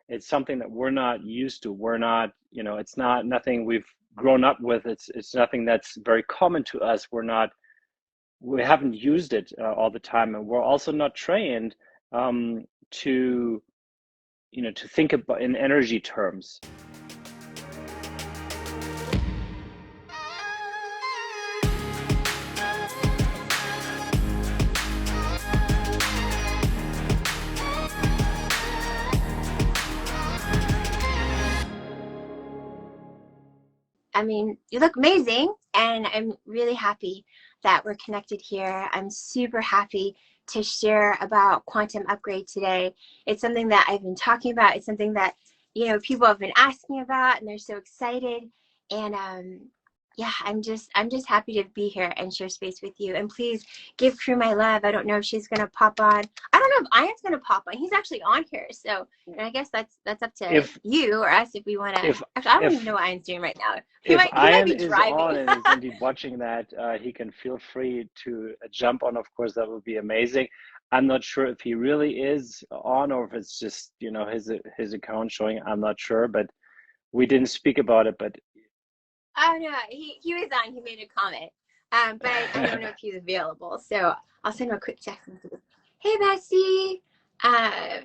it's something that we're not used to. We're not, it's not nothing we've grown up with. It's nothing that's very common to us. We haven't used it all the time, and we're also not trained to to think about in energy terms. I mean, you look amazing, and I'm really happy that we're connected here. I'm super happy to share about Quantum Upgrade today. It's something that I've been talking about. It's something that, people have been asking about, and they're so excited. And yeah, I'm just happy to be here and share space with you. And please give Crew my love. I don't know if she's gonna pop on. I don't know if Ian's gonna pop on. He's actually on here, so and I guess that's up to you or us if we want to. Actually, I don't even know what Ian's doing right now. He might be driving. If Ian is on and is indeed watching that, he can feel free to jump on. Of course, that would be amazing. I'm not sure if he really is on or if it's just his account showing. I'm not sure, but we didn't speak about it. But oh no, he was on. He made a comment, but I don't know if he's available. So I'll send him a quick text message. Hey, Bessie.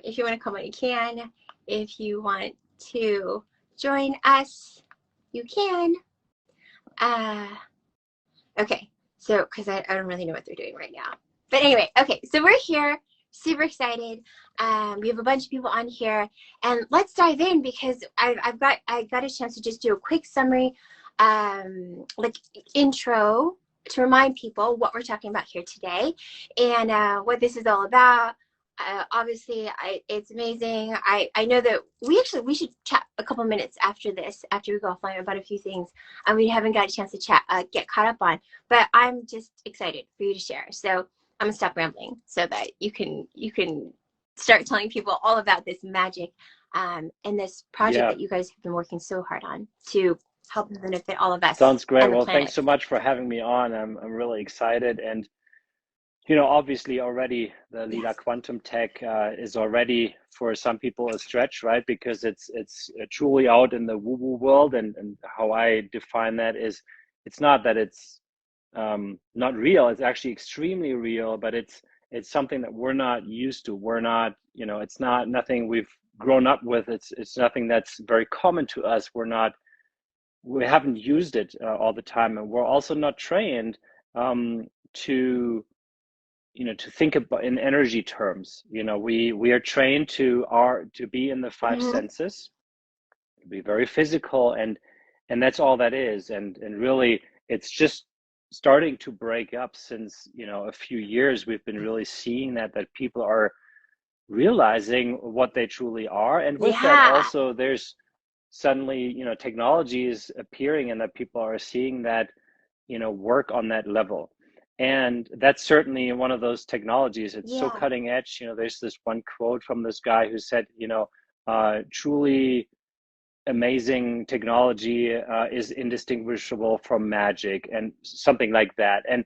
If you want to come on, you can. If you want to join us, you can. Okay, so because I don't really know what they're doing right now. But anyway, okay, so we're here, super excited. We have a bunch of people on here, and let's dive in because I got a chance to just do a quick summary, like intro to remind people what we're talking about here today and what this is all about. Obviously, it's amazing. I know that we should chat a couple minutes after this, after we go offline about a few things we haven't got a chance to chat, get caught up on. But I'm just excited for you to share. So I'm gonna stop rambling so that you can start telling people all about this magic and this project that you guys have been working so hard on to help and benefit all of us. Sounds great. Well, thanks so much for having me on. I'm really excited, and obviously already the Leela Quantum Tech is already for some people a stretch, right? Because it's truly out in the woo-woo world, and how I define that is it's not that it's not real. It's actually extremely real, but it's something that we're not used to. We're not, it's not nothing we've grown up with. It's nothing that's very common to us. We haven't used it all the time, and we're also not trained to think about in energy terms. We are trained to be in the five senses, to be very physical, and that's all that is. And really, it's just starting to break up since a few years. We've been really seeing that people are realizing what they truly are, and with that also there's suddenly technology is appearing, and that people are seeing that work on that level. And that's certainly one of those technologies. It's so cutting edge. There's this one quote from this guy who said, truly amazing technology is indistinguishable from magic, and something like that. And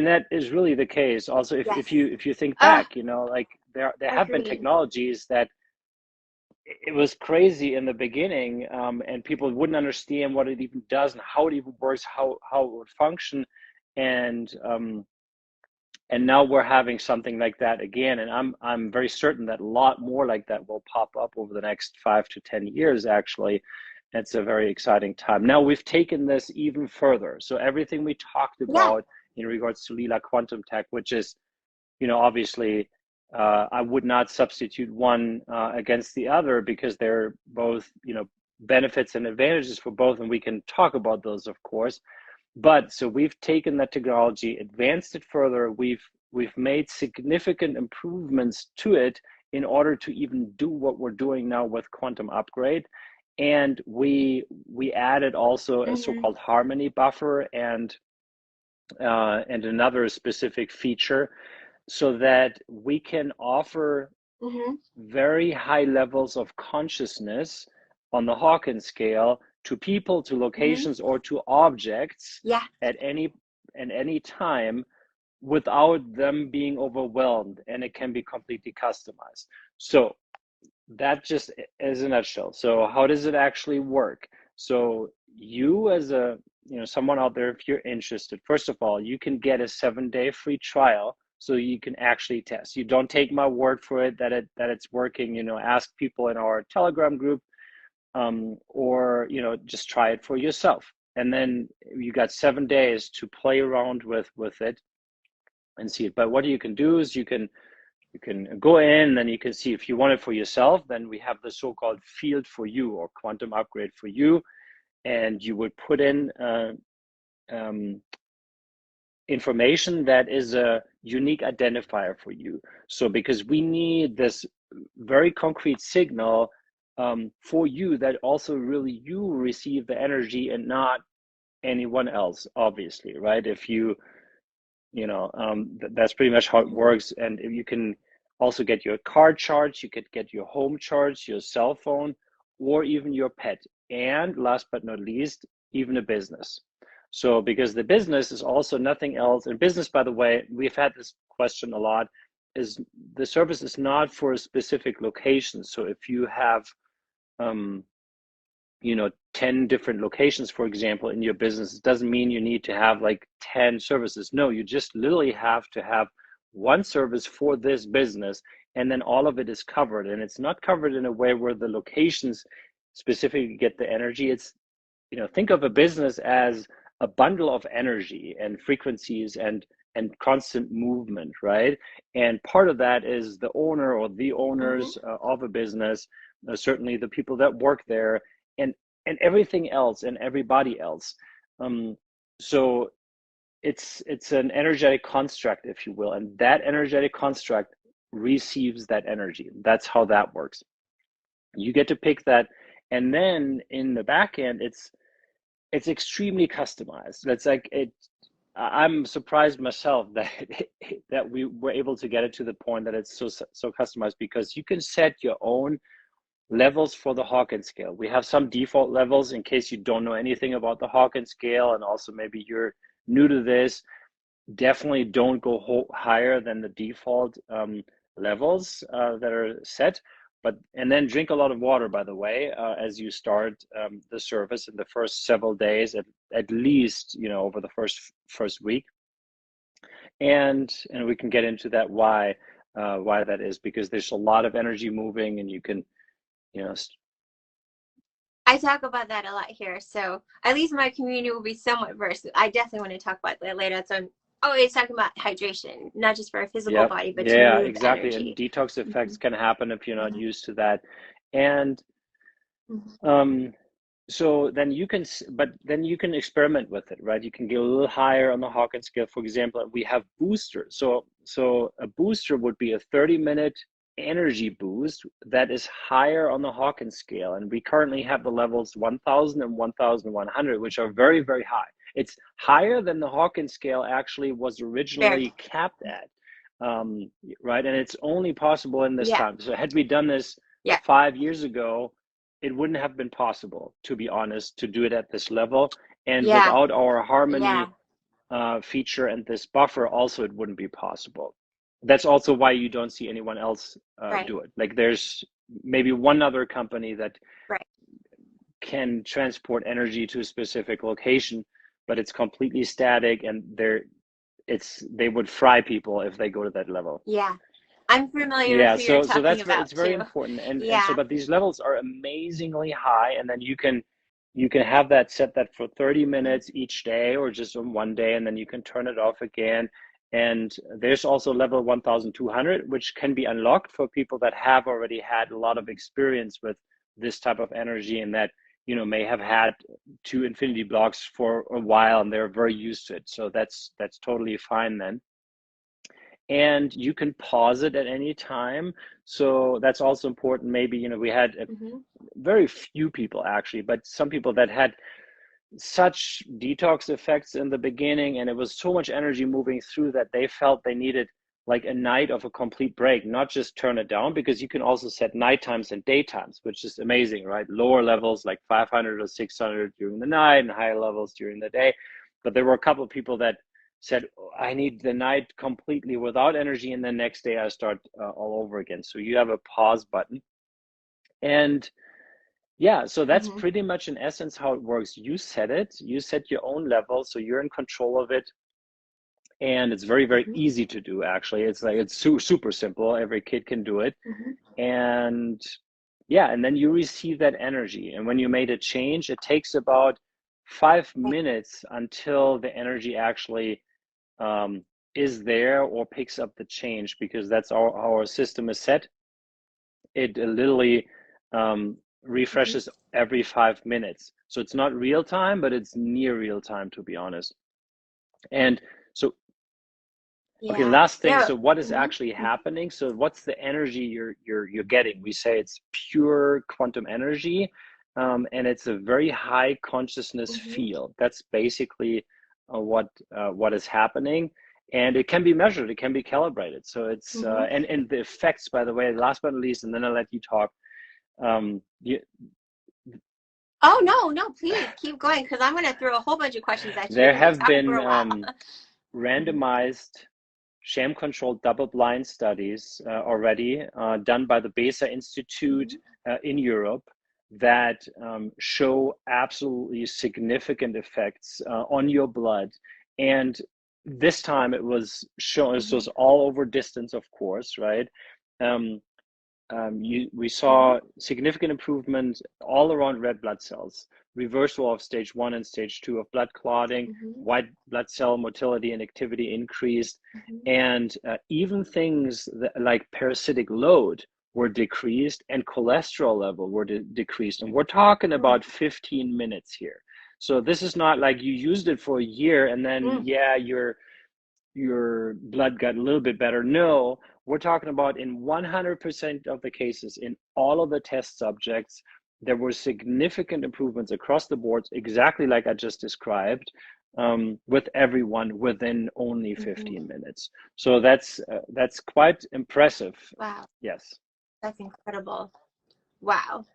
that is really the case. Also, if you think back, like there have been technologies that it was crazy in the beginning, and people wouldn't understand what it even does and how it even works, how it would function. And now we're having something like that again, and I'm very certain that a lot more like that will pop up over the next 5 to 10 years. Actually, it's a very exciting time. Now we've taken this even further. So everything we talked about in regards to Leela Quantum Tech, which is, obviously, I would not substitute one against the other, because they're both, benefits and advantages for both, and we can talk about those, of course. But so we've taken that technology, advanced it further. We've made significant improvements to it in order to even do what we're doing now with Quantum Upgrade. And we added also a so-called harmony buffer and another specific feature, so that we can offer very high levels of consciousness on the Hawkins scale to people, to locations, or to objects at any time, without them being overwhelmed, and it can be completely customized. So that just is a nutshell. So how does it actually work? So you as a, someone out there, if you're interested, first of all, you can get a 7-day free trial so you can actually test. You don't take my word for it that it's working. Ask people in our Telegram group, or just try it for yourself. And then you got 7 days to play around with it and see it. But what you can do is you can go in, then you can see if you want it for yourself. Then we have the so-called field for you, or quantum upgrade for you, and you would put in information that is a unique identifier for you. So because we need this very concrete signal for you, that also really you receive the energy and not anyone else, obviously, right? If that's pretty much how it works. And if you can also get your car charged, you could get your home charged, your cell phone, or even your pet. And last but not least, even a business. So because the business is also nothing else. And business, by the way, we've had this question a lot, is the service is not for a specific location. So if you have 10 different locations, for example, in your business, it doesn't mean you need to have like 10 services. No, you just literally have to have one service for this business, and then all of it is covered. And it's not covered in a way where the locations specifically get the energy. It's, think of a business as a bundle of energy and frequencies and constant movement, right? And part of that is the owner or the owners of a business, certainly the people that work there, and everything else and everybody else. So it's an energetic construct, if you will, and that energetic construct receives that energy. That's how that works. You get to pick that, and then in the back end, it's extremely customized. That's like it. I'm surprised myself that that we were able to get it to the point that it's so customized, because you can set your own levels for the Hawkins scale. We have some default levels in case you don't know anything about the Hawkins scale, and also maybe you're new to this. Definitely don't go higher than the default levels that are set. And then drink a lot of water, by the way, as you start the service in the first several days, at least over the first week. And we can get into that why that is, because there's a lot of energy moving, and you can I talk about that a lot here, so at least my community will be somewhat versed. I definitely want to talk about that later. So I'm always talking about hydration, not just for a physical body, but to move exactly. energy. And detox effects can happen if you're not used to that. And so then you can experiment with it, right? You can get a little higher on the Hawkins scale. For example, we have boosters. So a booster would be a 30-minute energy boost that is higher on the Hawkins scale, and we currently have the levels 1000 and 1100, which are very, very high. It's higher than the Hawkins scale actually was originally capped at, right? And it's only possible in this time. So had we done this 5 years ago, it wouldn't have been possible, to be honest, to do it at this level. And without our harmony feature and this buffer, also it wouldn't be possible. That's also why you don't see anyone else do it. Like there's maybe one other company that can transport energy to a specific location, but it's completely static, and they would fry people if they go to that level. Yeah, I'm familiar with who you're talking about. It's very important, and so but these levels are amazingly high, and then you can have that set that for 30 minutes each day, or just on one day, and then you can turn it off again. And there's also level 1200, which can be unlocked for people that have already had a lot of experience with this type of energy, and that may have had 2 infinity blocks for a while, and they're very used to it. So that's totally fine then. And you can pause it at any time. So that's also important. Maybe we had very few people actually, but some people that had such detox effects in the beginning, and it was so much energy moving through that they felt they needed like a night of a complete break, not just turn it down, because you can also set night times and day times, which is amazing, right? Lower levels like 500 or 600 during the night, and higher levels during the day. But there were a couple of people that said, I need the night completely without energy, and the next day I start all over again. So you have a pause button. And yeah, so that's Mm-hmm. pretty much in essence how it works. You set it, you set your own level, so you're in control of it. And it's very, very Mm-hmm. easy to do, actually. It's like, it's super simple. Every kid can do it. Mm-hmm. And yeah, and then you receive that energy. And when you made a change, it takes about 5 minutes until the energy actually is there or picks up the change, because that's how our system is set. It literally Mm-hmm. refreshes every 5 minutes. So it's not real time, but it's near real time, to be honest. And so, okay, Yeah. last thing. No. So what is Mm-hmm. actually happening? So what's the energy you're getting? We say it's pure quantum energy, and it's a very high consciousness Mm-hmm. field. That's basically what is happening, and it can be measured. It can be calibrated. So it's Mm-hmm. and the effects, by the way, last but not least, and then I'll let you talk. You, Oh, no, no, please keep going, because I'm going to throw a whole bunch of questions at you. there We've been have talking for been a while. Mm-hmm. randomized sham-controlled double-blind studies already done by the Besa Institute in Europe that show absolutely significant effects on your blood. And this time it was shown, this Mm-hmm. was all over distance, of course, right? Um, we Mm-hmm. saw significant improvement all around red blood cells, reversal of stage 1 and stage 2 of blood clotting, Mm-hmm. white blood cell motility and activity increased, Mm-hmm. and even things like parasitic load were decreased and cholesterol level were decreased. And we're talking Mm-hmm. about 15 minutes here. So this is not like you used it for a year and then, yeah, your blood got a little bit better. No, we're talking about in 100% of the cases, in all of the test subjects, there were significant improvements across the boards, exactly like I just described, with everyone within only Mm-hmm. 15 minutes. So that's quite impressive. Wow, Yes. that's incredible. Wow,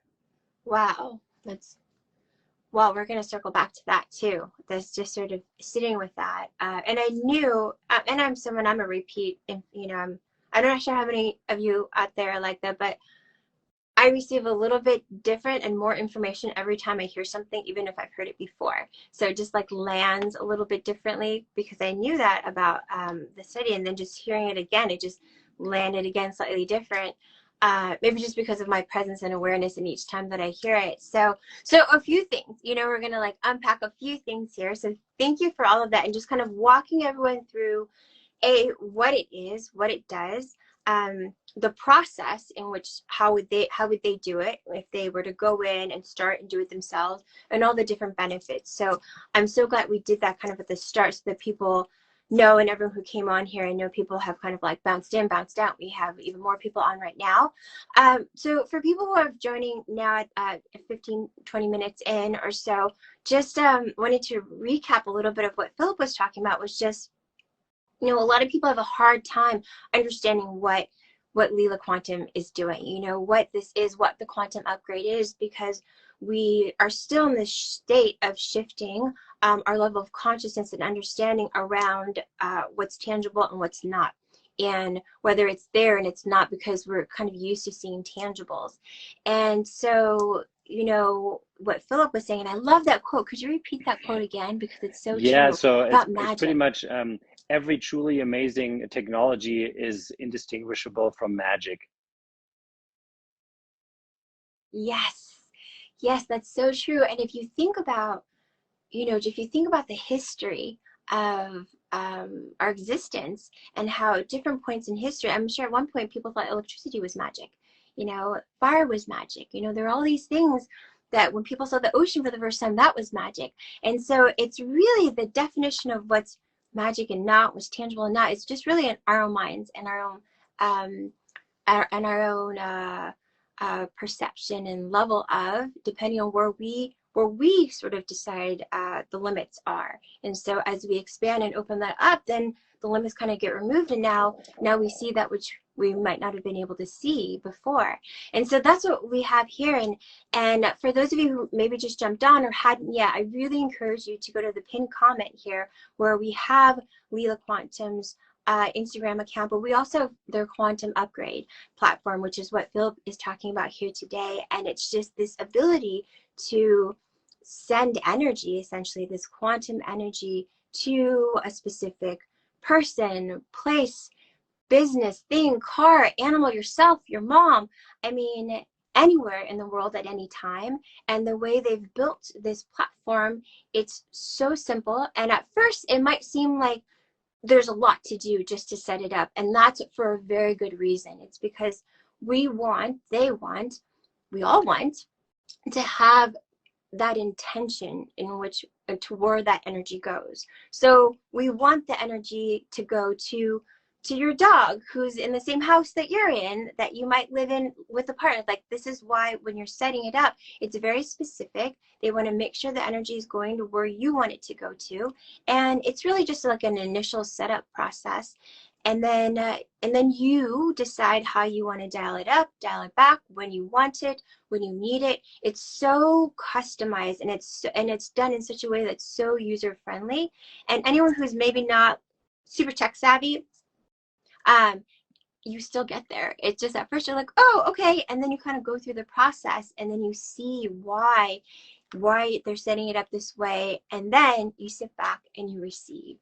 wow. That's Well, we're going to circle back to that too. That's just sort of sitting with that. And I knew, and I'm a repeat, and I'm not sure how many of you out there are like that, but I receive a little bit different and more information every time I hear something, even if I've heard it before. So it just like lands a little bit differently, because I knew that about the study, and then just hearing it again, it just landed again slightly different. Maybe just because of my presence and awareness in each time that I hear it. So a few things, we're gonna like unpack a few things here. So thank you for all of that, and just kind of walking everyone through what it is, what it does, the process in which how would they do it if they were to go in and start and do it themselves, and all the different benefits. So I'm so glad we did that kind of at the start, so that people know, and everyone who came on here, I know people have kind of like bounced in, bounced out. We have even more people on right now. So for people who are joining now at 15-20 minutes in or so, just wanted to recap a little bit of what Philipp was talking about. Was just, a lot of people have a hard time understanding what Leela Quantum is doing, what this is, what the quantum upgrade is, because we are still in this state of shifting our level of consciousness and understanding around what's tangible and what's not, and whether it's there and it's not, because we're kind of used to seeing tangibles. And so, what Philipp was saying, and I love that quote. Could you repeat that quote again, because it's so Yeah, true, so about it's pretty magic? much every truly amazing technology is indistinguishable from magic. Yes. Yes, that's so true. And if you think about, the history of our existence, and how at different points in history, I'm sure at one point people thought electricity was magic, fire was magic. There are all these things that when people saw the ocean for the first time, that was magic. And so it's really the definition of what's magic and not, what's tangible and not. It's just really in our own minds and our own um, our own perception and level of, depending on where we sort of decide the limits are. And so as we expand and open that up, then the limits kind of get removed, and now we see that which we might not have been able to see before. And so that's what we have here. And for those of you who maybe just jumped on or hadn't yet, I really encourage you to go to the pinned comment here, where we have Leela Quantum's Instagram account, but we also have their Quantum Upgrade platform, which is what Philip is talking about here today. And it's just this ability to send energy, essentially this quantum energy, to a specific person, place, business, thing, car, animal, yourself, your mom. I mean, anywhere in the world at any time. And the way they've built this platform, it's so simple. And at first it might seem like there's a lot to do just to set it up. And that's for a very good reason. It's because we want, they want, we all want to have that intention in which toward that energy goes. So we want the energy to go to your dog who's in the same house that you're in, that you might live in with a partner. Like, this is why when you're setting it up, it's very specific. They want to make sure the energy is going to where you want it to go to. And it's really just like an initial setup process. And then you decide how you want to dial it up, dial it back, when you want it, when you need it. It's so customized, and it's done in such a way that's so user friendly. And anyone who's maybe not super tech savvy, you still get there. It's just at first you're like, oh, okay, and then you kind of go through the process, and then you see why they're setting it up this way, and then you sit back and you receive.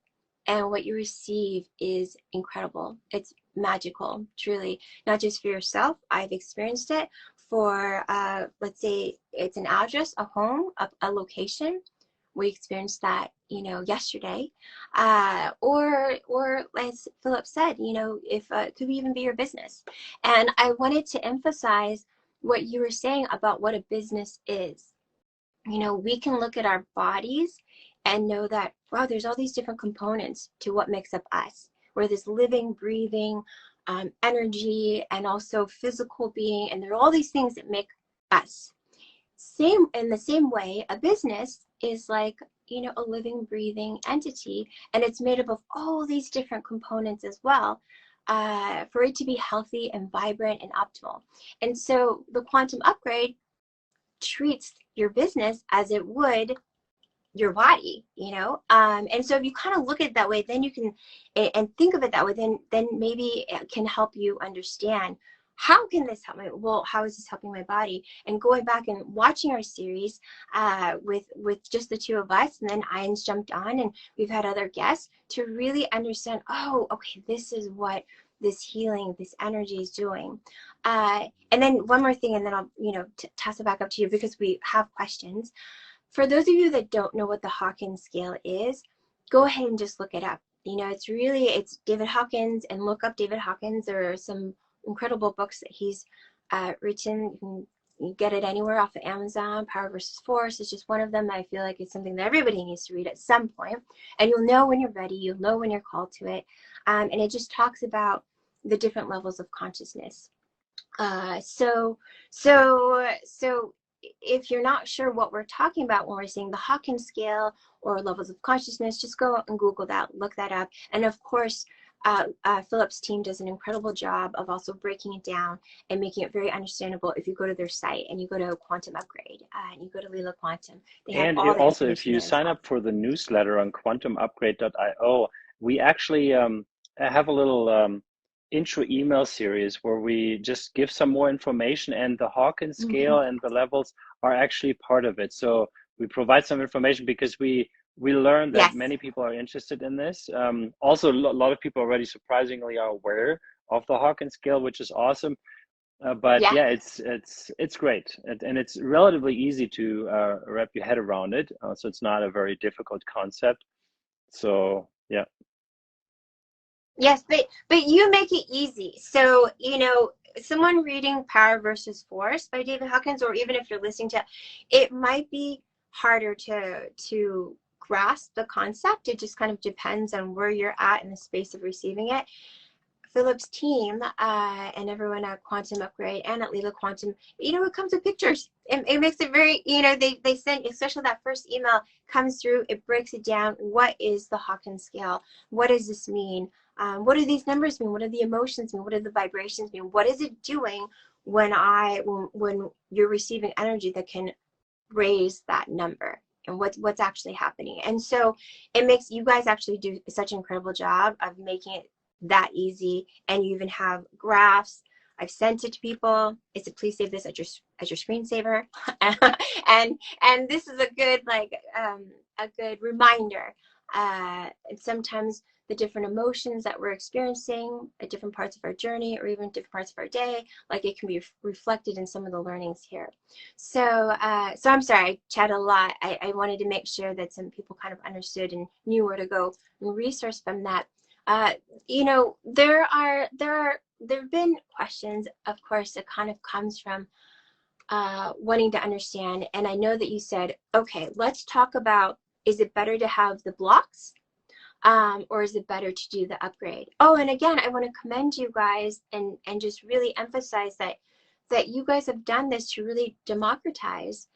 And what you receive is incredible. It's magical, truly, not just for yourself. I've experienced it for, let's say it's an address, a home, a location. We experienced that, yesterday. Or as Philip said, if it could even be your business. And I wanted to emphasize what you were saying about what a business is. We can look at our bodies and know that, wow, there's all these different components to what makes up us. We're this living, breathing energy, and also physical being, and there are all these things that make us. In the same way, a business is like, a living, breathing entity, and it's made up of all these different components as well, for it to be healthy and vibrant and optimal. And so the Quantum Upgrade treats your business as it would your body, and so if you kind of look at it that way, then you can, and think of it that way, then maybe it can help you understand, how can this help how is this helping my body? And going back and watching our series with just the two of us, and then Ian's jumped on, and we've had other guests to really understand, oh, okay, this is what this healing, this energy is doing. And then one more thing, and then I'll toss it back up to you, because we have questions. For those of you that don't know what the Hawkins scale is, go ahead and just look it up. It's David Hawkins, and look up David Hawkins. There are some incredible books that he's written. You can get it anywhere off of Amazon. Power versus Force is just one of them. I feel like it's something that everybody needs to read at some point. And you'll know when you're ready. You'll know when you're called to it. And it just talks about the different levels of consciousness. So if you're not sure what we're talking about when we're saying the Hawkins scale or levels of consciousness, just go and Google that, look that up. And of course, Philip's team does an incredible job of also breaking it down and making it very understandable. If you go to their site and you go to Quantum Upgrade and you go to Leela Quantum, they have and all the also, if you sign up for the newsletter on quantumupgrade.io, we actually have a little intro email series where we just give some more information, and the Hawkins scale and the levels are actually part of it. So we provide some information because we learned that many people are interested in this. Also, a lot of people already surprisingly are aware of the Hawkins scale, which is awesome. But yeah, it's great, and it's relatively easy to wrap your head around it. So it's not a very difficult concept. So yeah. Yes, but you make it easy. So, someone reading Power versus Force by David Hawkins, or even if you're listening to it, might be harder to grasp the concept. It just kind of depends on where you're at in the space of receiving it. Philip's team and everyone at Quantum Upgrade and at Leela Quantum, it comes with pictures. It makes it very, they send, especially that first email comes through, it breaks it down. What is the Hawkins scale? What does this mean? What do these numbers mean? What do the emotions mean? What do the vibrations mean? What is it doing when you're receiving energy that can raise that number? And what's actually happening? And so it makes, you guys actually do such an incredible job of making it that easy. And you even have graphs. I've sent it to people. It's a please save this as your screensaver. and this is a good a good reminder. And sometimes the different emotions that we're experiencing at different parts of our journey or even different parts of our day, like it can be reflected in some of the learnings here. So so I'm sorry, I chatted a lot. I wanted to make sure that some people kind of understood and knew where to go and resource from that. You know, there have been questions, of course, that kind of comes from wanting to understand. And I know that you said, okay, let's talk about, is it better to have the blocks or is it better to do the upgrade? Oh, and again, I want to commend you guys and just really emphasize that you guys have done this to really democratize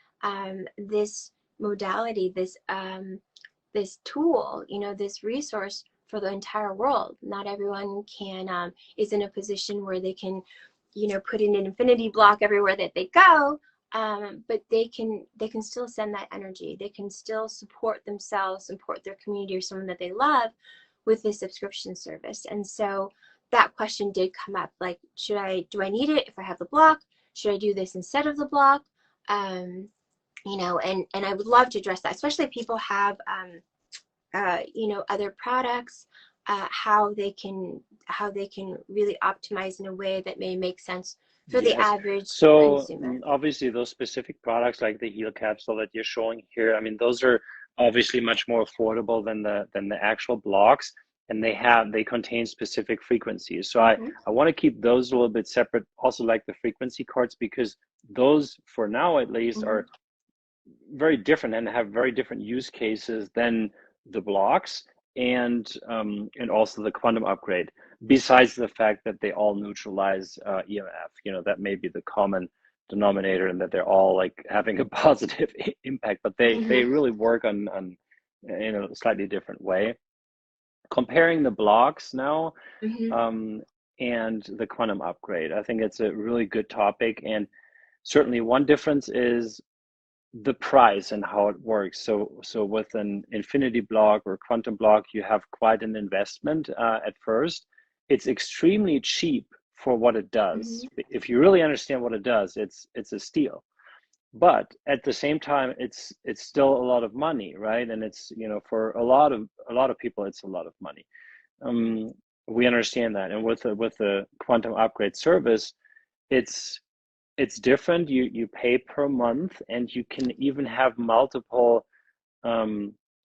this modality, this tool, you know, this resource for the entire world. Not everyone can is in a position where they can, you know, put in an infinity block everywhere that they go. But they can still send that energy. They can still support themselves, support their community or someone that they love with this subscription service. And so that question did come up, like, do I need it if I have the block? Should I do this instead of the block? You know, and I would love to address that, especially if people have you know, other products, how they can really optimize in a way that may make sense for the average consumer. Obviously those specific products like the Heal capsule that you're showing here, I mean, those are obviously much more affordable than the actual blocks, and they contain specific frequencies. So I want to keep those a little bit separate, also like the frequency cards, because those, for now at least, are very different and have very different use cases than the blocks and also the quantum upgrade, besides the fact that they all neutralize EMF. You know, that may be the common denominator, and that they're all like having a positive impact, but they really work on in a slightly different way. Comparing the blocks now and the quantum upgrade, I think it's a really good topic. And certainly one difference is the price and how it works. So with an infinity block or quantum block, you have quite an investment at first. It's extremely cheap for what it does. If you really understand what it does, it's a steal. But at the same time, it's still a lot of money, right? And it's, you know, for a lot of people, it's a lot of money. We understand that. And with the quantum upgrade service, it's different. You pay per month, and you can even have multiple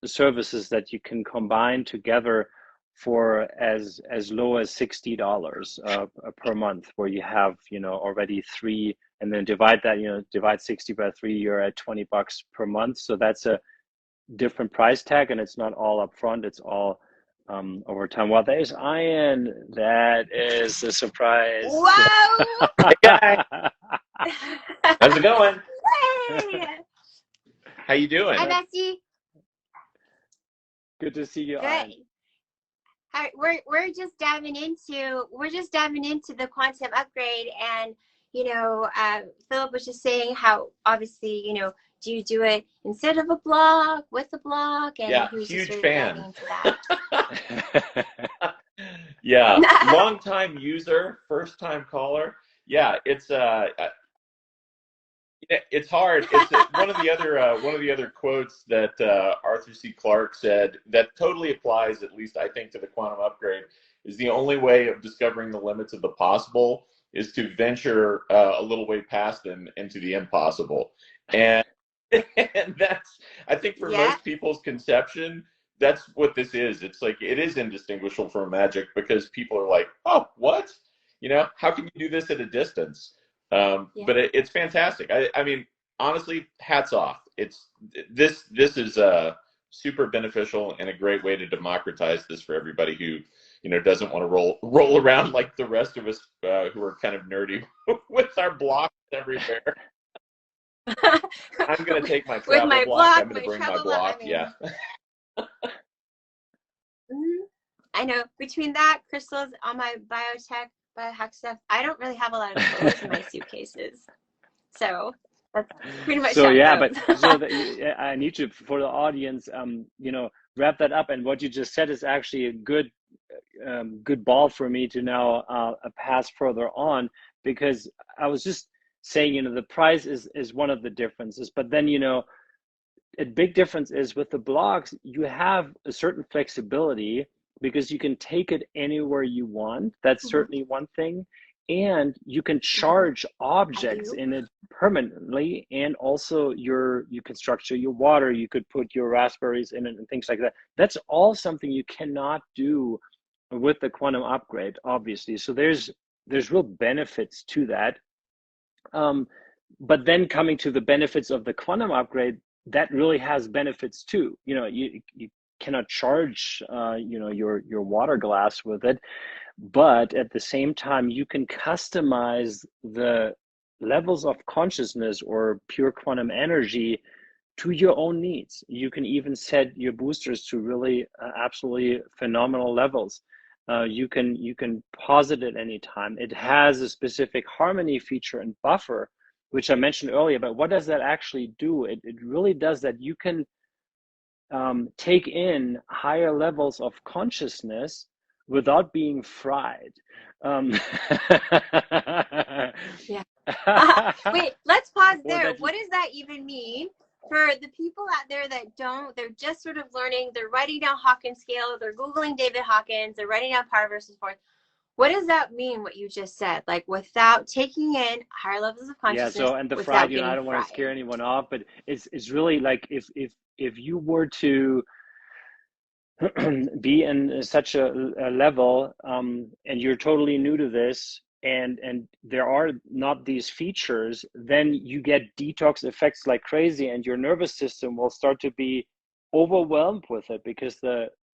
services that you can combine together for as low as $60 per month, where you have, you know, already 3, and then divide 60 by 3, you're at $20 per month. So that's a different price tag, and it's not all up front, it's all over time. Well, there's Ian. That is a surprise. Whoa! Hey guys. How's it going? Hey! How you doing? Hi, Bessie. Good to see you, Good. Ian. Hi, we're just diving into the quantum upgrade, and you know, Philip was just saying how obviously, you know, do you do it instead of a block, with a block? And Yeah, he was huge just really fan. diving into that. Yeah, long time user, first time caller. Yeah, it's hard. It's one of the other quotes that Arthur C. Clarke said that totally applies, at least I think, to the quantum upgrade, is the only way of discovering the limits of the possible is to venture a little way past them into the impossible. And that's, I think, for most people's conception, that's what this is. It's like, it is indistinguishable from magic, because people are like, oh, what? You know, how can you do this at a distance? But it's fantastic. I mean, honestly, hats off. This is super beneficial and a great way to democratize this for everybody who, you know, doesn't want to roll around like the rest of us who are kind of nerdy with our blocks everywhere. I'm going to take my travel block. I'm going to bring my block. Yeah. I know, between that, crystals, on my biohack stuff, I don't really have a lot of clothes in my suitcases. So that's pretty much so yeah, but so I need to, for the audience, you know, wrap that up. And what you just said is actually a good good ball for me to now pass further on, because I was just saying, you know, the price is one of the differences, but then, you know, a big difference is with the blocks, you have a certain flexibility because you can take it anywhere you want. That's certainly one thing. And you can charge objects in it permanently, and also you can structure your water, you could put your raspberries in it and things like that. That's all something you cannot do with the Quantum Upgrade, obviously. So there's real benefits to that. But then coming to the benefits of the Quantum Upgrade, that really has benefits too. You know, you cannot charge you know, your water glass with it, but at the same time you can customize the levels of consciousness or pure quantum energy to your own needs. You can even set your boosters to really absolutely phenomenal levels. You can pause it at any time. It has a specific harmony feature and buffer, which I mentioned earlier, but what does that actually do? It really does that. You can take in higher levels of consciousness without being fried. Yeah. Wait, let's pause there. What does that even mean? For the people out there that don't, they're just sort of learning, they're writing down Hawkins scale, they're Googling David Hawkins, they're writing down power versus force. What does that mean, what you just said? Like, without taking in higher levels of consciousness. Yeah, so, and the fried, you know, I don't want to scare anyone off, but it's really like if you were to be in such a level and you're totally new to this, and there are not these features, then you get detox effects like crazy, and your nervous system will start to be overwhelmed with it, because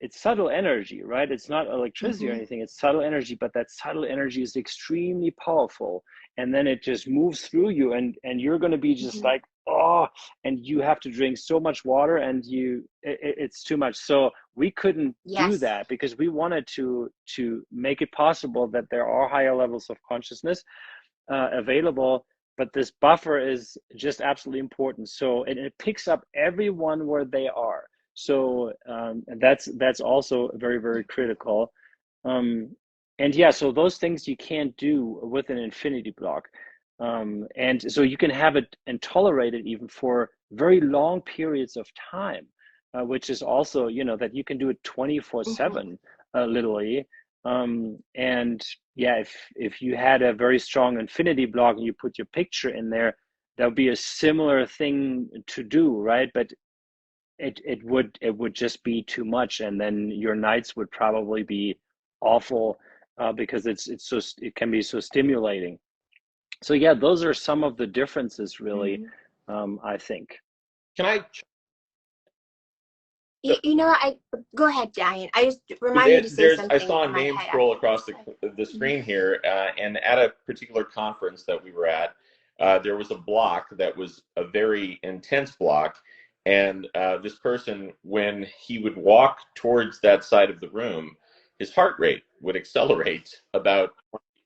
it's subtle energy, right? It's not electricity or anything, it's subtle energy, but that subtle energy is extremely powerful, and then it just moves through you, and you're going to be just like, oh, and you have to drink so much water, and it's too much. So we couldn't do that, because we wanted to make it possible that there are higher levels of consciousness available, but this buffer is just absolutely important. So it picks up everyone where they are. So and that's also very, very critical. And yeah, so those things you can't do with an infinity block. And so you can have it and tolerate it even for very long periods of time, which is also, you know, that you can do it 24/7, literally. And yeah, if you had a very strong infinity block and you put your picture in there, that would be a similar thing to do, right? But it would just be too much, and then your nights would probably be awful because it can be so stimulating. So yeah, those are some of the differences, really. I think. Can I? You know, go ahead, Diane. I just remind you to say something. I saw a name scroll across the screen here, and at a particular conference that we were at, there was a block that was a very intense block, and this person, when he would walk towards that side of the room, his heart rate would accelerate about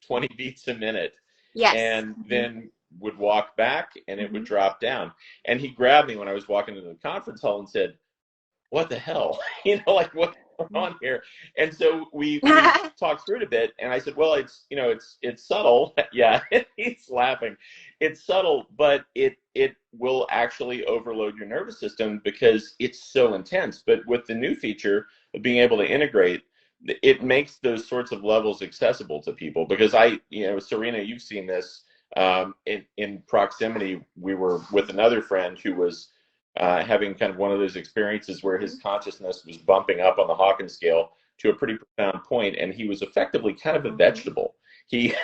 20 beats a minute, and then would walk back, and it would drop down. And he grabbed me when I was walking into the conference hall and said, "What the hell?" You know, like, what's going on here? And so we talked through it a bit, and I said, well, it's, you know, it's subtle. Yeah, he's laughing. It's subtle, but it will actually overload your nervous system because it's so intense. But with the new feature of being able to integrate, it makes those sorts of levels accessible to people. Because you know, Serena, you've seen this in proximity. We were with another friend who was having kind of one of those experiences where his consciousness was bumping up on the Hawkins scale to a pretty profound point, and he was effectively kind of a vegetable. He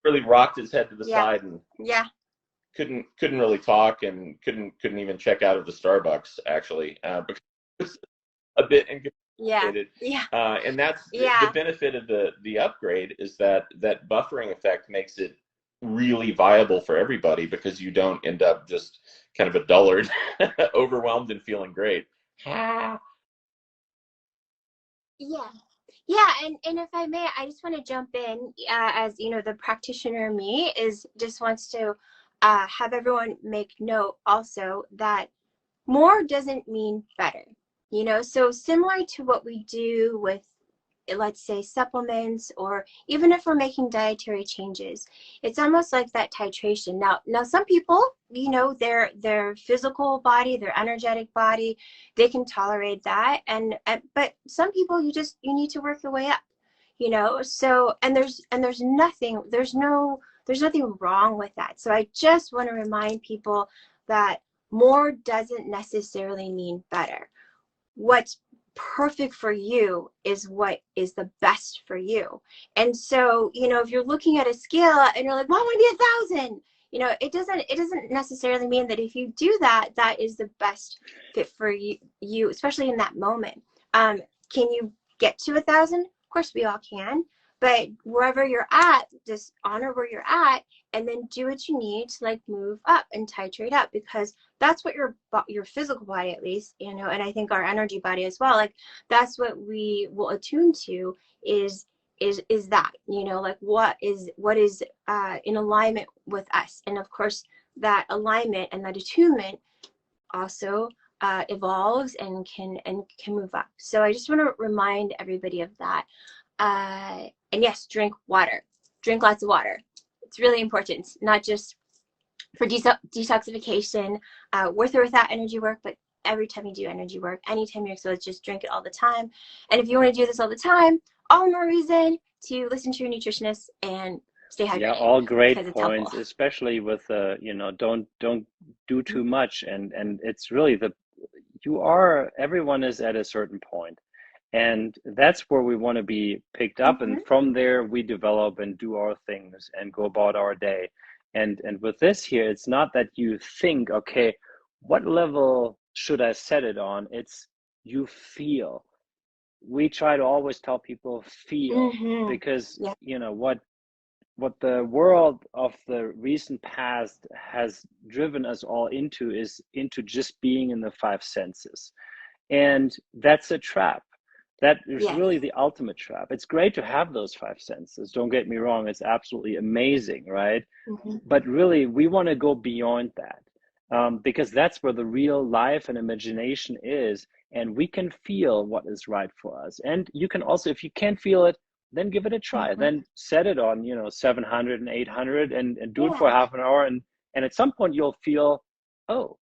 really rocked his head to the side and couldn't really talk, and couldn't even check out of the Starbucks, actually, because it was a bit incapacitated. And that's the benefit of the upgrade, is that buffering effect makes it really viable for everybody, because you don't end up just kind of a dullard, overwhelmed and feeling great. And if I may, I just want to jump in, as you know, the practitioner me just wants to have everyone make note also that more doesn't mean better, you know. So similar to what we do with let's say supplements, or even if we're making dietary changes, it's almost like that titration. Now some people, you know, their physical body, their energetic body, they can tolerate that, and but some people, you need to work your way up, you know. So there's nothing wrong with that. So I just want to remind people that more doesn't necessarily mean better. What's perfect for you is what is the best for you. And so, you know, if you're looking at a scale and you're like, well, I want to be 1,000, you know, it doesn't necessarily mean that if you do that, that is the best fit for you, especially in that moment. Can you get to 1,000? Of course we all can, but wherever you're at, just honor where you're at, and then do what you need to like move up and titrate up, because that's what your physical body, at least, you know, and I think our energy body as well, like that's what we will attune to, is that, you know, like what is in alignment with us. And of course that alignment and that attunement also evolves and can move up. So I just want to remind everybody of that. And yes, drink water. Drink lots of water. It's really important, not just for detoxification, with or without energy work, but every time you do energy work, anytime you're exposed, just drink it all the time. And if you want to do this all the time, all more reason to listen to your nutritionist and stay hydrated. Yeah, all great points, especially with you know, don't do too much, and it's really everyone is at a certain point, and that's where we want to be picked up, and from there we develop and do our things and go about our day. And with this here, it's not that you think, okay, what level should I set it on? It's you feel. We try to always tell people feel, because you know what the world of the recent past has driven us all into is into just being in the five senses. And that's a trap. That is really the ultimate trap. It's great to have those five senses. Don't get me wrong. It's absolutely amazing, right? But really, we want to go beyond that, because that's where the real life and imagination is. And we can feel what is right for us. And you can also, if you can't feel it, then give it a try. Then set it on, you know, 700 and 800 and do it for half an hour. And at some point you'll feel, oh,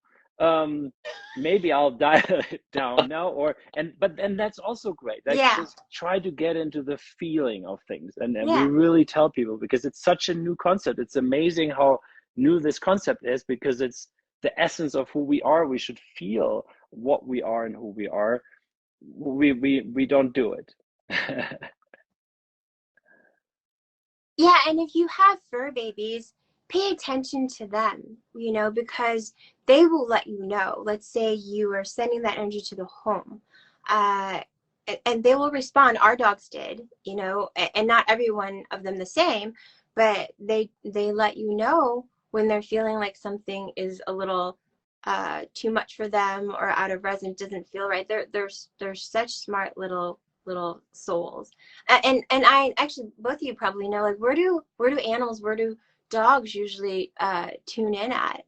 maybe I'll dial it down now, but that's also great. Like, just try to get into the feeling of things. And we really tell people, because it's such a new concept. It's amazing how new this concept is, because it's the essence of who we are. We should feel what we are and who we are. We don't do it. Yeah, and if you have fur babies, pay attention to them, you know, because they will let you know. Let's say you are sending that energy to the home, and they will respond. Our dogs did, you know, and not every one of them the same, but they let you know when they're feeling like something is a little too much for them or out of resonance, doesn't feel right. They're such smart little souls. And I actually, both of you probably know, like, where do dogs usually tune in at?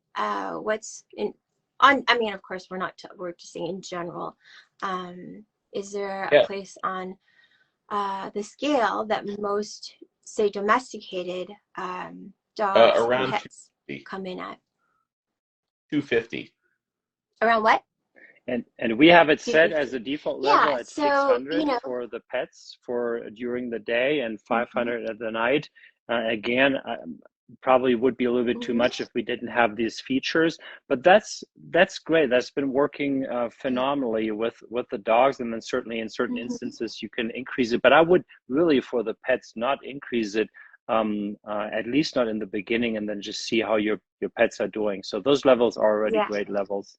What's on, I mean, of course we're just saying in general. Is there a place on the scale that most, say, domesticated dogs around pets come in at? 250. Around what? And we have it set as a default level at 600, you know, for the pets for during the day, and 500 at the night. Again, probably would be a little bit too much if we didn't have these features, but that's great. That's been working phenomenally with the dogs, and then certainly in certain instances you can increase it. But I would really, for the pets, not increase it, at least not in the beginning, and then just see how your pets are doing. So those levels are already great levels.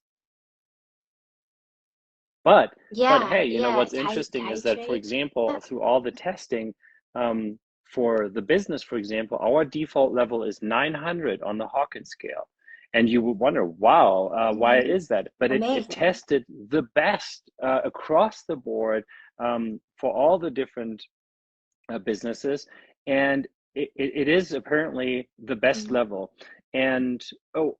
But hey, you know what's interesting is that, for example, through all the testing, for the business, for example, our default level is 900 on the Hawkins scale. And you would wonder, wow, why is that? But it tested the best across the board for all the different businesses. And it is apparently the best level. And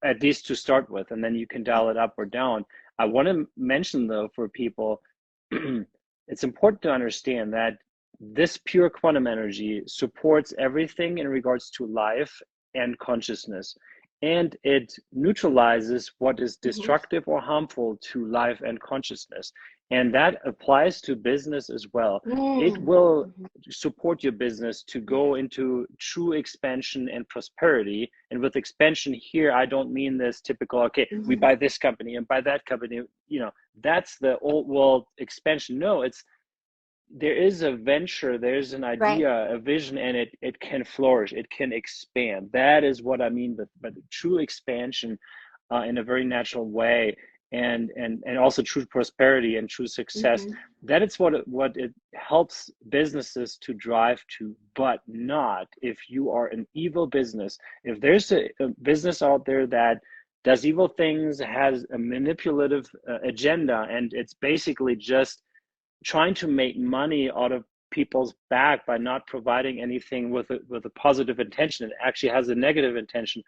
at least to start with, and then you can dial it up or down. I want to mention, though, for people, it's important to understand that this pure quantum energy supports everything in regards to life and consciousness, and it neutralizes what is destructive or harmful to life and consciousness. And that applies to business as well. It will support your business to go into true expansion and prosperity. And with expansion here, I don't mean this typical, okay, we buy this company and buy that company, you know, that's the old world expansion. No, it's, there is a venture, there's an idea, a vision, and it can flourish, it can expand. That is what I mean, but true expansion in a very natural way, and also true prosperity and true success. That is what it helps businesses to drive to, but not if you are an evil business. If there's a business out there that does evil things, has a manipulative agenda, and it's basically just trying to make money out of people's back by not providing anything with a positive intention, it actually has a negative intention.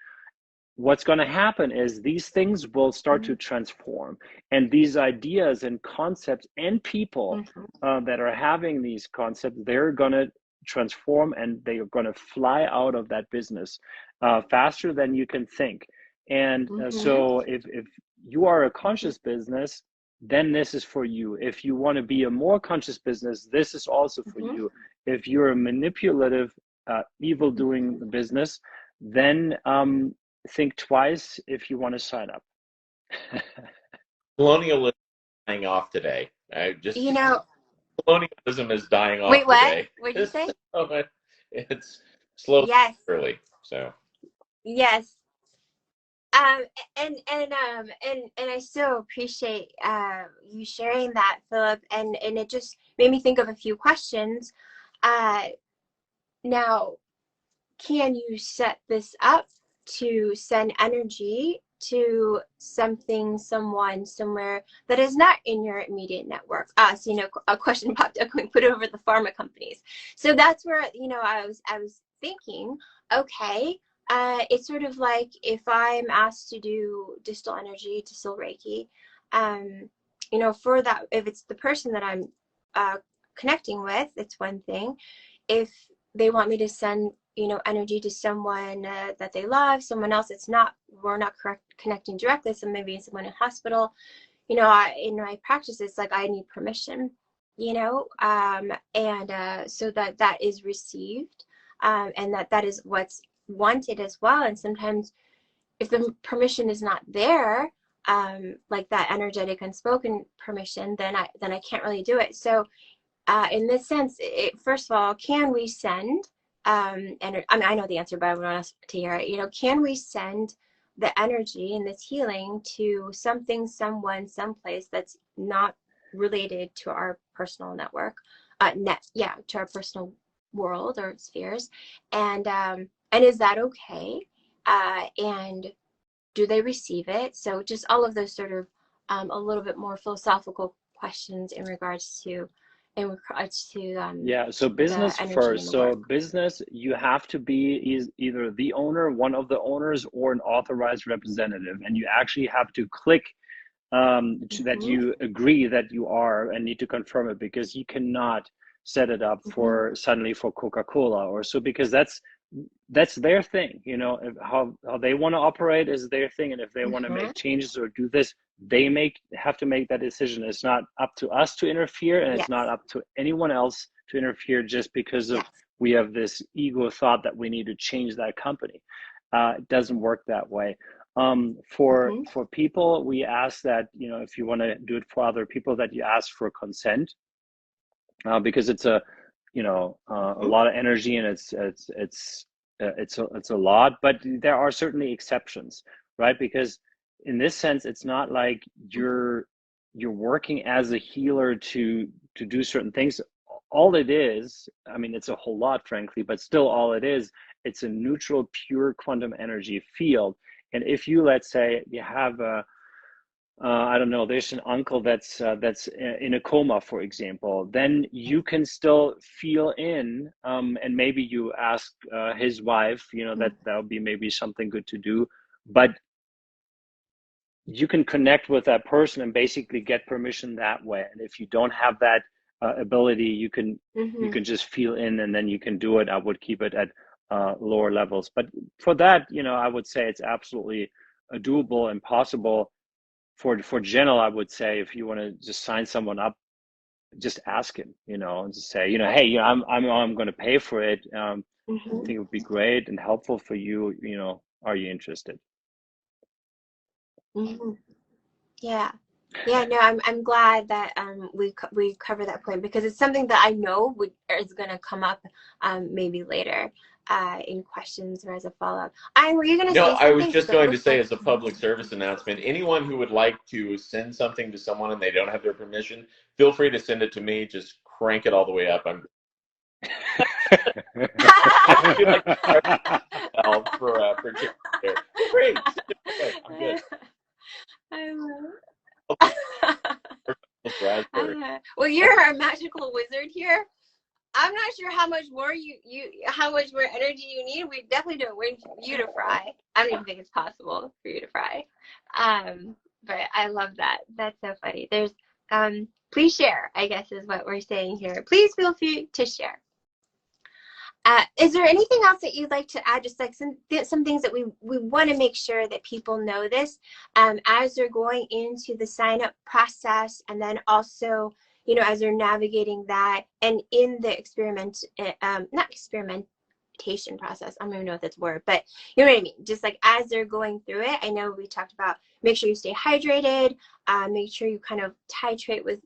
What's going to happen is these things will start to transform, and these ideas and concepts and people that are having these concepts, they're going to transform, and they are going to fly out of that business faster than you can think. And so if you are a conscious business, then this is for you. If you want to be a more conscious business, this is also for you. If you're a manipulative, evil doing business, then think twice if you want to sign up. Colonialism is dying off today. You know, colonialism is dying off wait, what? today. What did you say? It's slowly, yes, early. So yes. And I so appreciate you sharing that, Philip, and it just made me think of a few questions. Now, can you set this up to send energy to something, someone, somewhere that is not in your immediate network? So, you know, a question popped up when we put over the pharma companies. So that's where, you know, I was thinking, okay, it's sort of like if I'm asked to do distal energy, distal Reiki, you know, for that, if it's the person that I'm connecting with, it's one thing. If they want me to send, you know, energy to someone that they love, someone else, it's not, we're not connecting directly, so maybe someone in hospital, you know, in my practice, it's like I need permission, you know, so that is received, and that is what's wanted as well. And sometimes if the permission is not there, like that energetic unspoken permission, then I can't really do it. So in this sense, first of all, can we send and I mean, I know the answer, but I want us to hear it. You know, can we send the energy and this healing to something, someone, someplace that's not related to our personal network, to our personal world or spheres, and is that okay? And do they receive it? So just all of those sort of a little bit more philosophical questions in regards to so business first. So business, you have to be either the owner, one of the owners, or an authorized representative, and you actually have to click that you agree that you are, and need to confirm it, because you cannot set it up for suddenly for Coca-Cola or so, because that's their thing, you know. How they want to operate is their thing, and if they want to make changes or do this, they have to make that decision. It's not up to us to interfere, and it's not up to anyone else to interfere just because of we have this ego thought that we need to change that company. It doesn't work that way. For people, we ask that, you know, if you want to do it for other people, that you ask for consent, because it's a lot of energy, and it's a lot, but there are certainly exceptions, right? Because in this sense, it's not like you're working as a healer to do certain things. All it is, I mean, it's a whole lot, frankly, but still all it is, it's a neutral, pure quantum energy field. And if you, let's say, you have I don't know, there's an uncle that's in a coma, for example, then you can still feel in, and maybe you ask his wife, you know, that would be maybe something good to do, but you can connect with that person and basically get permission that way. And if you don't have that ability, you can Mm-hmm. just feel in, and then you can do it. I would keep it at lower levels, but for that, I would say it's absolutely doable and possible. For general, I would say if you want to just sign someone up, just ask him, and just say, hey, I'm going to pay for it. I Mm-hmm. think it would be great and helpful for you. Are you interested? Mm-hmm. Yeah. Yeah, no, I'm glad that we cover that point, because it's something that I know is going to come up maybe later in questions or as a follow-up. Were you going to No, say I was something? Because just it going to looks say, like as a public service announcement, anyone who would like to send something to someone and they don't have their permission, feel free to send it to me. Just crank it all the way up. I feel like for chicken there. Great, I'm good. I love Raspberry. well, you're a magical wizard here. I'm not sure how much more how much more energy you need. We definitely don't want you to fry. I don't even think it's possible for you to fry. But I love that. That's so funny. There's please share, I guess is what we're saying here. Please feel free to share. Is there anything else that you'd like to add? Just like some things that we want to make sure that people know this as they're going into the sign up process, and then also, as they're navigating that and in the not experimentation process. I don't even know if that's a word, but you know what I mean? Just like as they're going through it, I know we talked about make sure you stay hydrated, make sure you kind of titrate with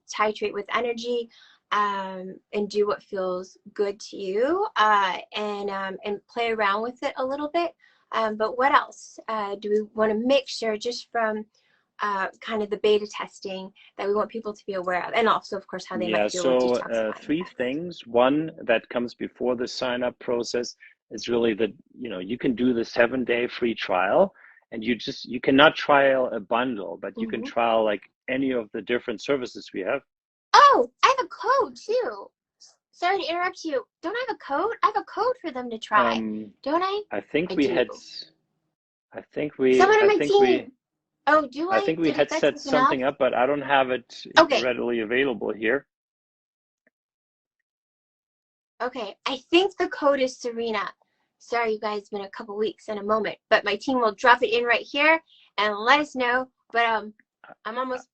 energy. And do what feels good to you, and play around with it a little bit. But what else do we want to make sure, just from kind of the beta testing, that we want people to be aware of, and also, of course, how they might feel with detoxifying? Three things. One that comes before the sign up process is really that you can do the 7-day free trial, and you cannot trial a bundle, but you can trial like any of the different services we have. Oh, I have a code too. Sorry to interrupt you. Don't I have a code? I have a code for them to try. Don't I? I think I we do. had. I think we. Someone on I my think team. we. Oh, do I? I think we had set something up, but I don't have it readily available here. Okay, I think the code is Serena. Sorry, you guys, it's been a couple weeks and a moment, but my team will drop it in right here and let us know. But I'm almost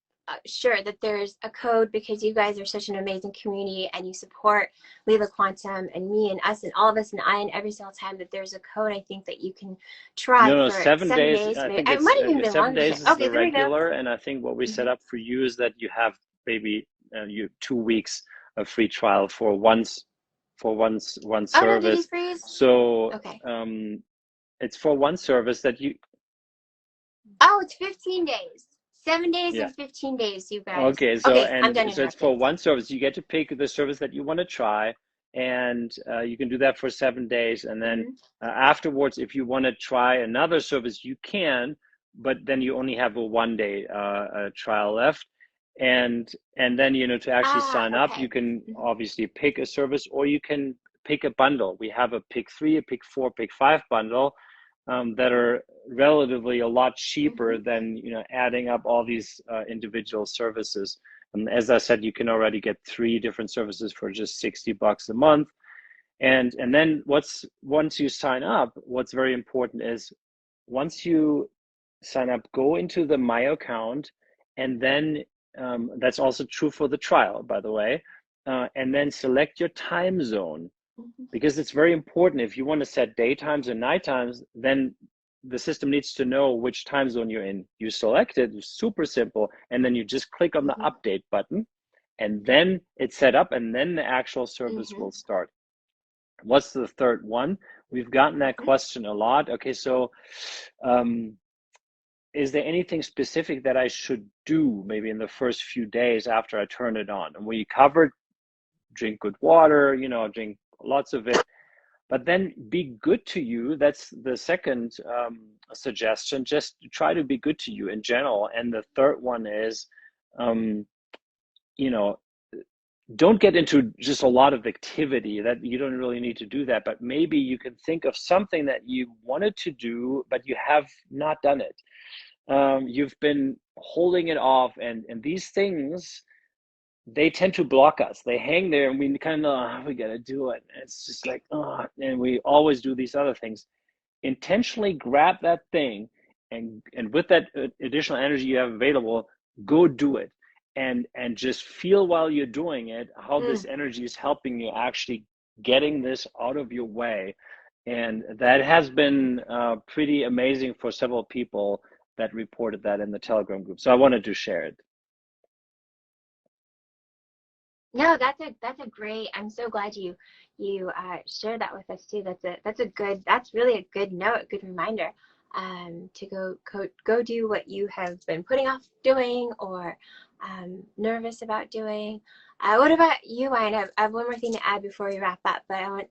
sure that there's a code, because you guys are such an amazing community and you support Leela Quantum and me and us and all of us and I, and every single time that there's a code, I think that you can try for 7 days. I think it might have even been 7 longer. days is Okay, the regular, and I think what we set up for you is that you have maybe you 2 weeks of free trial for one service. No, did he freeze? So okay. It's for one service that you. Oh, it's 15 days. 7 days and 15 days, you guys. Okay, so I'm done. So it's for one service. You get to pick the service that you want to try, and you can do that for 7 days. And then afterwards, if you want to try another service, you can, but then you only have a 1-day trial left. And then to actually sign up, you can obviously pick a service, or you can pick a bundle. We have a pick 3, a pick 4, pick 5 bundle. That are relatively a lot cheaper than adding up all these individual services. And as I said, you can already get 3 different services for just $60 a month. And then once you sign up, what's very important is once you sign up, go into the My account, and then that's also true for the trial, by the way, and then select your time zone. Because it's very important. If you want to set daytimes and night times, then the system needs to know which time zone you're in. You select it, it's super simple, and then you just click on the update button, and then it's set up, and then the actual service will start. What's the third one? We've gotten that question a lot. Okay, so is there anything specific that I should do maybe in the first few days after I turn it on? And we covered drink good water, drink lots of it, but then be good to you. That's the second suggestion. Just try to be good to you in general. And the third one is, don't get into just a lot of activity. That you don't really need to do that, but maybe you can think of something that you wanted to do, but you have not done it. You've been holding it off, and these things they tend to block us. They hang there and we kind of, oh, we got to do it. And it's just like, oh, and we always do these other things. Intentionally grab that thing, and with that additional energy you have available, go do it. And just feel while you're doing it how this energy is helping you actually getting this out of your way. And that has been pretty amazing for several people that reported that in the Telegram group. So I wanted to share it. No, that's a great. I'm so glad you shared that with us too. That's really a good note, a good reminder to go do what you have been putting off doing or nervous about doing. What about you, Ryan? I have one more thing to add before we wrap up, but I want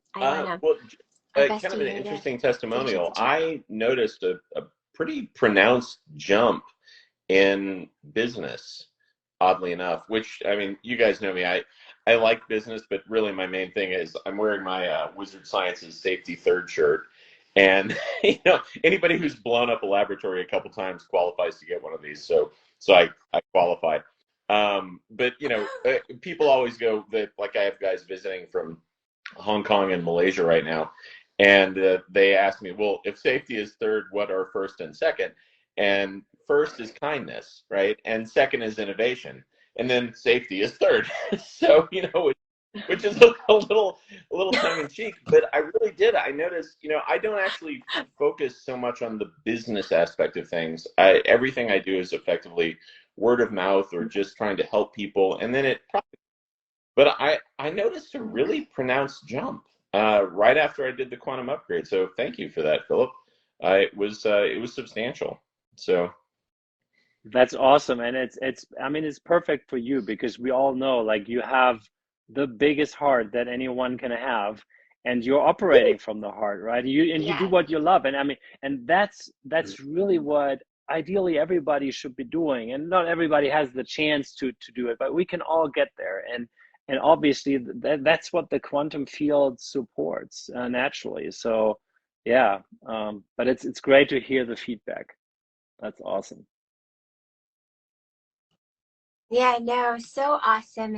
kind of an interesting testimonial. I noticed a pretty pronounced jump in business, oddly enough, which, I mean, you guys know me. I like business, but really my main thing is I'm wearing my Wizard Sciences Safety Third shirt. And, you know, anybody who's blown up a laboratory a couple times qualifies to get one of these. So I qualified. But, you know, people always go that, like, I have guys visiting from Hong Kong and Malaysia right now. And they ask me, well, if safety is third, what are first and second? And first is kindness, right? And second is innovation. And then safety is third. So, you know, which is a little tongue in cheek, but I really did. I noticed, you know, I don't actually focus so much on the business aspect of things. Everything I do is effectively word of mouth or just trying to help people. And then but I noticed a really pronounced jump right after I did the quantum upgrade. So thank you for that, Philip. It was substantial. So. That's awesome. And I mean, it's perfect for you because we all know, like, you have the biggest heart that anyone can have, and you're operating from the heart, right? You do what you love. And I mean, and that's really what ideally everybody should be doing. And not everybody has the chance to do it, but we can all get there. And obviously that's what the quantum field supports naturally. So yeah, but it's great to hear the feedback. That's awesome. Yeah, no, so awesome,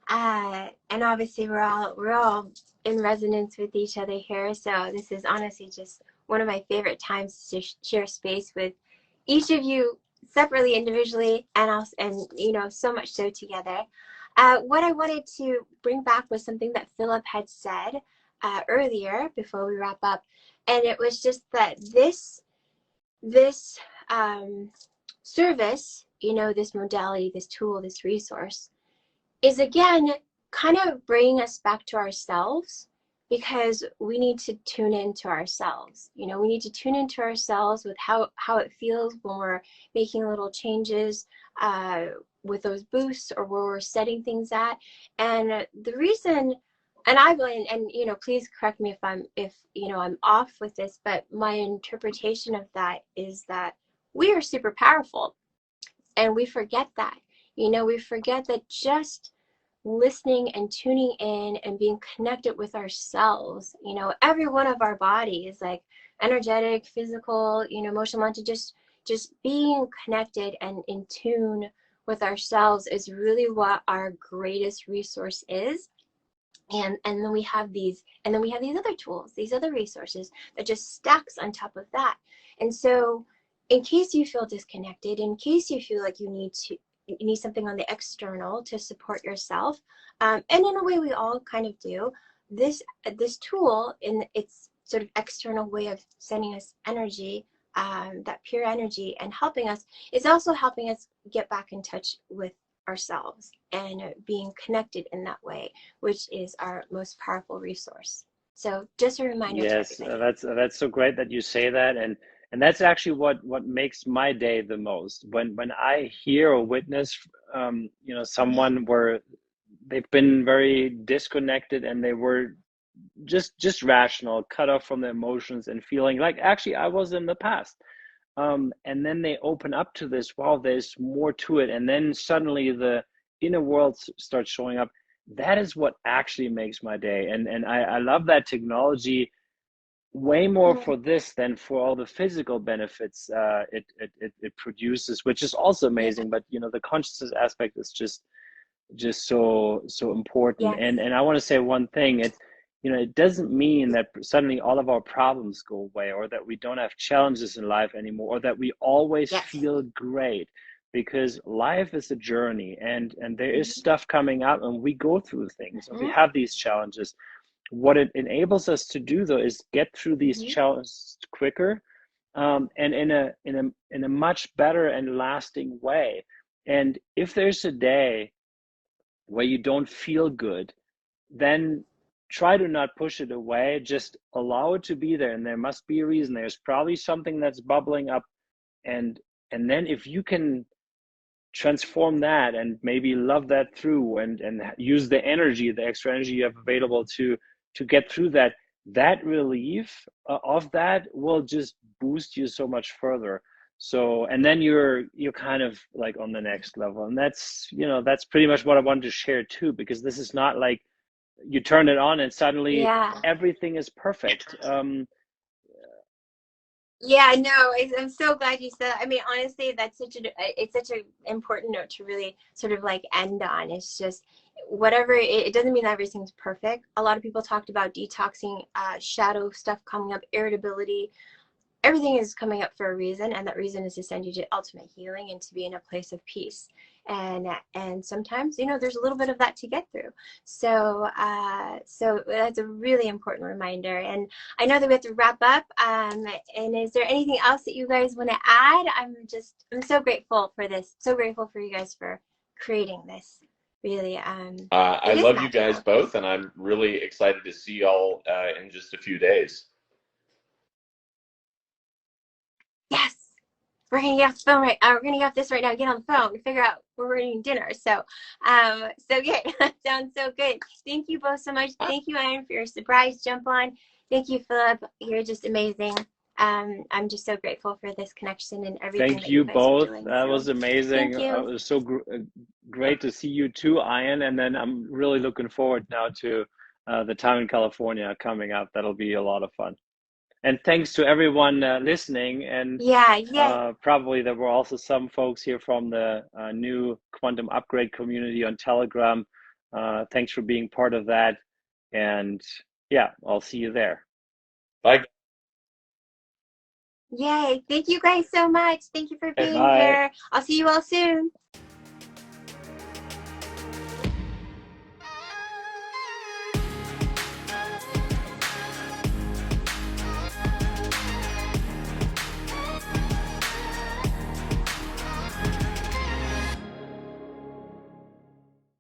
and obviously we're all in resonance with each other here. So this is honestly just one of my favorite times to share space with each of you separately, individually, and also, and you know, so much so together. What I wanted to bring back was something that Philip had said earlier before we wrap up, and it was just that this service, you know, this modality, this tool, this resource, is again kind of bringing us back to ourselves, because we need to tune into ourselves. You know, we need to tune into ourselves with how it feels when we're making little changes with those boosts, or where we're setting things at. And the reason, and I believe, and you know, please correct me if you know I'm off with this, but my interpretation of that is that we are super powerful, and we forget that. You know, we forget that just listening and tuning in and being connected with ourselves, you know, every one of our bodies, like energetic, physical, you know, emotional, mental, just being connected and in tune with ourselves is really what our greatest resource is. And then we have these other tools, these other resources that just stacks on top of that. And so in case you feel disconnected, in case you feel like you need something on the external to support yourself, and in a way we all kind of do, this tool in its sort of external way of sending us energy, that pure energy, and helping us, is also helping us get back in touch with ourselves and being connected in that way, which is our most powerful resource. So just a reminder. Yes, that's so great that you say that. And that's actually what makes my day the most, when I hear or witness you know, someone where they've been very disconnected and they were just rational, cut off from the emotions and feeling like actually I was in the past. And then they open up to this, wow, there's more to it. And then suddenly the inner world starts showing up. That is what actually makes my day. And I love that technology way more for this than for all the physical benefits it produces, which is also amazing. But you know, the consciousness aspect is just just so important. Yes. And I want to say one thing. It doesn't mean that suddenly all of our problems go away, or that we don't have challenges in life anymore, or that we always Yes. feel great, because life is a journey, and there is stuff coming up, and we go through things, and we have these challenges. What it enables us to do, though, is get through these challenges quicker, and in a much better and lasting way. And if there's a day where you don't feel good, then try to not push it away. Just allow it to be there, and there must be a reason. There's probably something that's bubbling up, and then if you can transform that and maybe love that through, and use the energy, the extra energy you have available to get through that, that relief of that will just boost you so much further. So, and then you're kind of like on the next level. And that's pretty much what I wanted to share too, because this is not like you turn it on and suddenly everything is perfect. Yeah, no, I'm so glad you said that. I mean, honestly, it's such an important note to really sort of like end on. It's just whatever, it doesn't mean that everything's perfect. A lot of people talked about detoxing, shadow stuff coming up, irritability. Everything is coming up for a reason, and that reason is to send you to ultimate healing and to be in a place of peace. And sometimes, there's a little bit of that to get through. So that's a really important reminder. And I know that we have to wrap up. And is there anything else that you guys want to add? I'm so grateful for this. So grateful for you guys for creating this. Really, I love you guys both, and I'm really excited to see y'all in just a few days. Yes, we're gonna get off the phone we're gonna get off this right now. Get on the phone and figure out where we're eating dinner. So yeah, that sounds so good. Thank you both so much. Thank you, Ian, for your surprise jump on. Thank you, Philip. You're just amazing. I'm just so grateful for this connection and everything. Thank you both. Doing, that was amazing. Thank you. It was so great to see you too, Ian. And then I'm really looking forward now to the time in California coming up. That'll be a lot of fun. And thanks to everyone listening. And probably there were also some folks here from the new Quantum Upgrade community on Telegram. Thanks for being part of that. And yeah, I'll see you there. Bye. Yay. Thank you guys so much. Thank you for being here. I'll see you all soon.